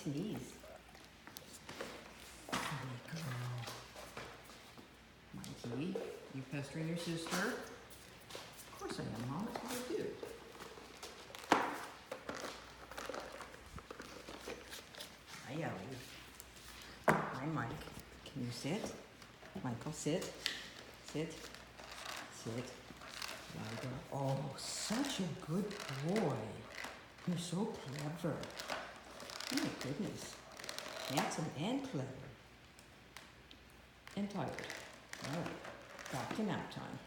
sneeze. Funny girl. Mikey, you pestering your sister? Of course I am, Mom. That's what I do. Hi, Ellie. Hi, Mike. Can you sit? Michael, sit. Sit. Sit. Lie down. Oh, such a good boy. You're so clever. Oh my goodness. Handsome and clever. And tired. All right. Back to nap time.